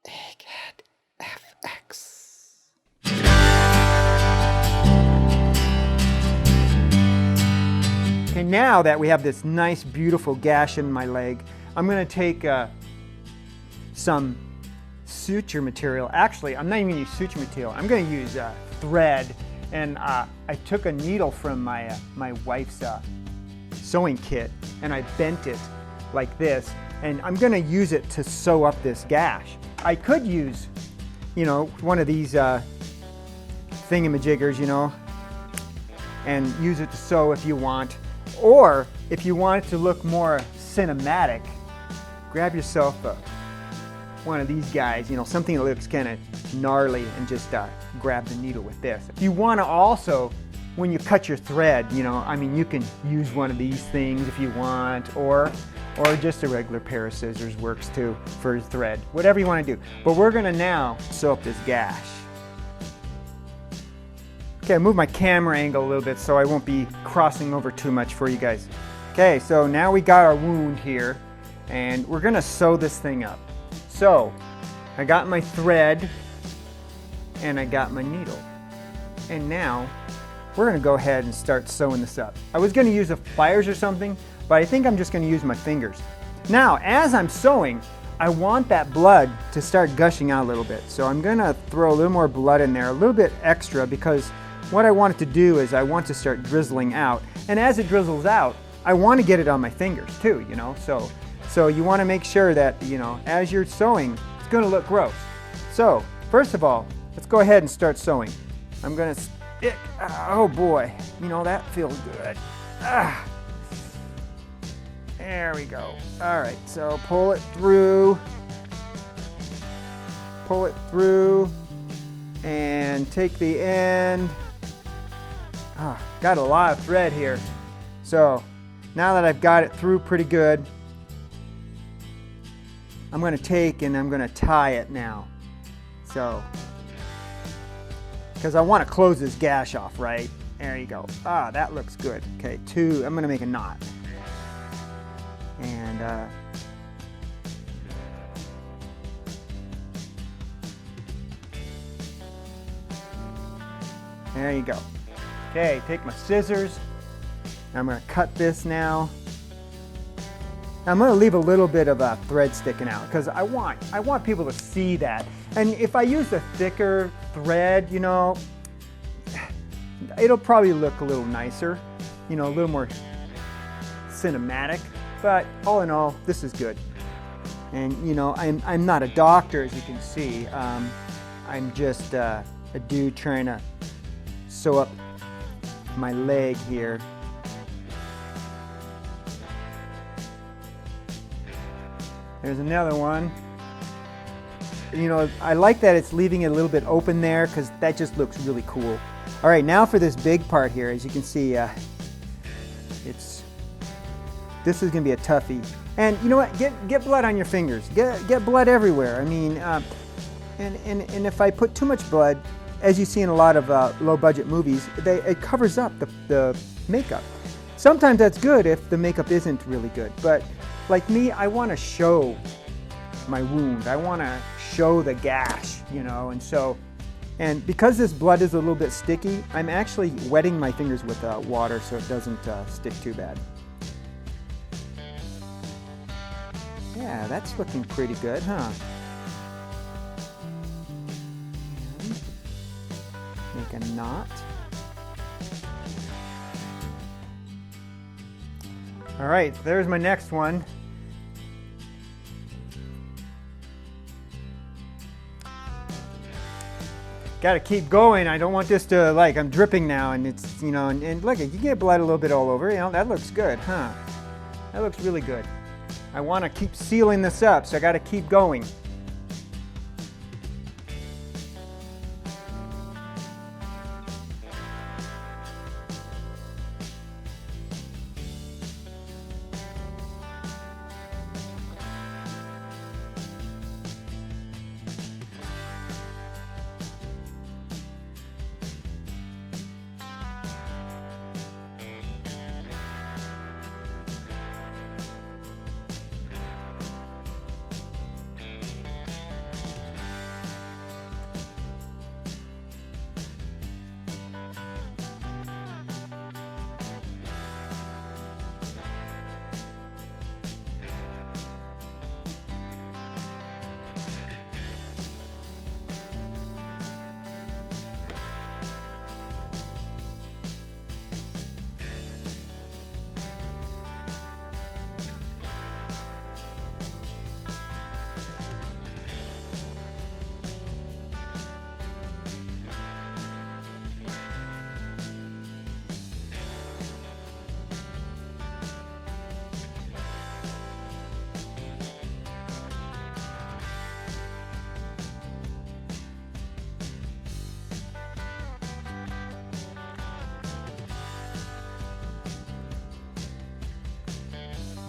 Eggehead FX. Okay, now that we have this nice, beautiful gash in my leg, I'm going to take some suture material. Actually, I'm not even going to use suture material. I'm going to use thread. And I took a needle from my wife's sewing kit, and I bent it like this. And I'm going to use it to sew up this gash. I could use, you know, one of these thingamajiggers, you know, and use it to sew if you want. Or if you want it to look more cinematic, grab yourself one of these guys, you know, something that looks kind of gnarly, and just grab the needle with this. If you want to also, when you cut your thread, you know, I mean, you can use one of these things if you want, or just a regular pair of scissors works too for thread, whatever you want to do. But we're going to now sew up this gash. Okay, I moved my camera angle a little bit so I won't be crossing over too much for you guys. Okay, so now we got our wound here, and we're going to sew this thing up. So, I got my thread, and I got my needle. And now, we're going to go ahead and start sewing this up. I was going to use pliers or something, but I think I'm just going to use my fingers. Now, as I'm sewing, I want that blood to start gushing out a little bit. So I'm going to throw a little more blood in there, a little bit extra, because what I want it to do is I want to start drizzling out. And as it drizzles out, I want to get it on my fingers too, you know. So you want to make sure that, you know, as you're sewing, it's going to look gross. So, first of all, let's go ahead and start sewing. I'm going to stick, oh boy, you know, that feels good. There we go. All right, so pull it through, and take the end. Got a lot of thread here. So, now that I've got it through pretty good, I'm going to take and I'm going to tie it now. So, because I want to close this gash off, right? There you go. That looks good. Okay, I'm going to make a knot. And there you go. Okay, take my scissors. I'm going to cut this now. I'm going to leave a little bit of thread sticking out because I want people to see that. And if I use a thicker thread, you know, it'll probably look a little nicer, you know, a little more cinematic. But all in all, this is good. And you know, I'm not a doctor, as you can see. I'm just a dude trying to sew up my leg here. There's another one. You know, I like that it's leaving it a little bit open there because that just looks really cool. All right, now for this big part here, as you can see, this is going to be a toughie. And you know what? Get blood on your fingers. Get blood everywhere. I mean, and if I put too much blood, as you see in a lot of low-budget movies, it covers up the makeup. Sometimes that's good if the makeup isn't really good. But like me, I want to show my wound. I want to show the gash, you know. And because this blood is a little bit sticky, I'm actually wetting my fingers with water so it doesn't stick too bad. Yeah, that's looking pretty good, huh? Make a knot. All right, there's my next one. Got to keep going. I don't want this to, like, I'm dripping now, and it's, you know, and look, you get blood a little bit all over. You know, that looks good, huh? That looks really good. I want to keep sealing this up, so I got to keep going.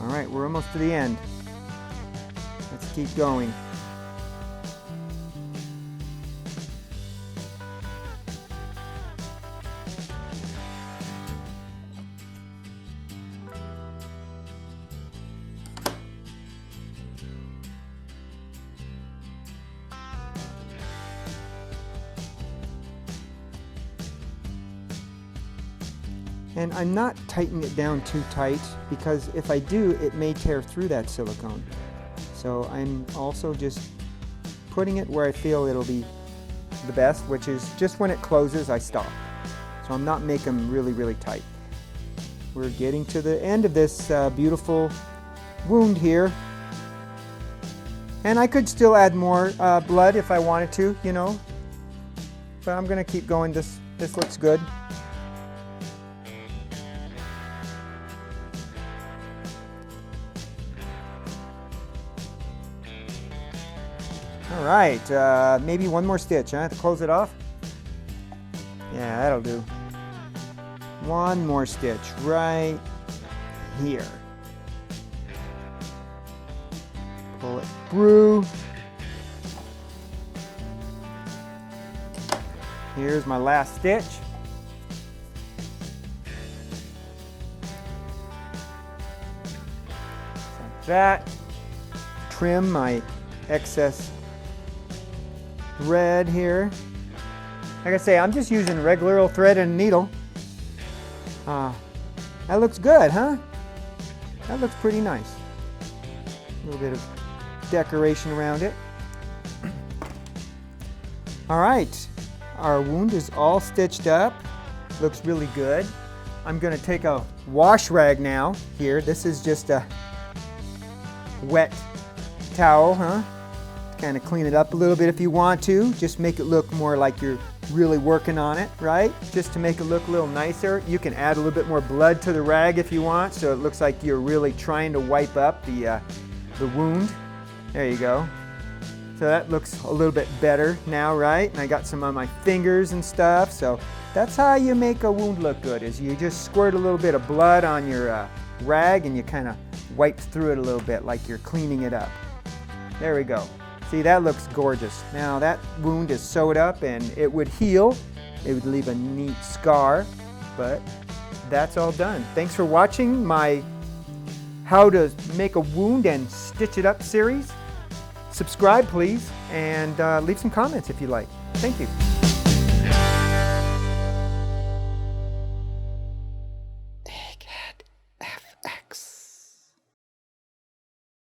All right, we're almost to the end. Let's keep going. And I'm not tightening it down too tight because if I do, it may tear through that silicone. So I'm also just putting it where I feel it'll be the best, which is just when it closes, I stop. So I'm not making them really, really tight. We're getting to the end of this beautiful wound here. And I could still add more blood if I wanted to, you know. But I'm gonna keep going. This looks good. All right, maybe one more stitch, huh, to close it off? Yeah, that'll do. One more stitch right here. Pull it through. Here's my last stitch. Like that. Trim my excess thread here. Like I say, I'm just using regular old thread and a needle. That looks good, huh? That looks pretty nice. A little bit of decoration around it. All right, our wound is all stitched up. Looks really good. I'm gonna take a wash rag now here. This is just a wet towel, huh? Kind of clean it up a little bit if you want to. Just make it look more like you're really working on it, right? Just to make it look a little nicer. You can add a little bit more blood to the rag if you want, so it looks like you're really trying to wipe up the wound. There you go. So that looks a little bit better now, right? And I got some on my fingers and stuff. So that's how you make a wound look good, is you just squirt a little bit of blood on your rag and you kind of wipe through it a little bit like you're cleaning it up. There we go. See, that looks gorgeous. Now that wound is sewed up and it would heal. It would leave a neat scar, but that's all done. Thanks for watching my how to make a wound and stitch it up series. Subscribe, please, and leave some comments if you like. Thank you.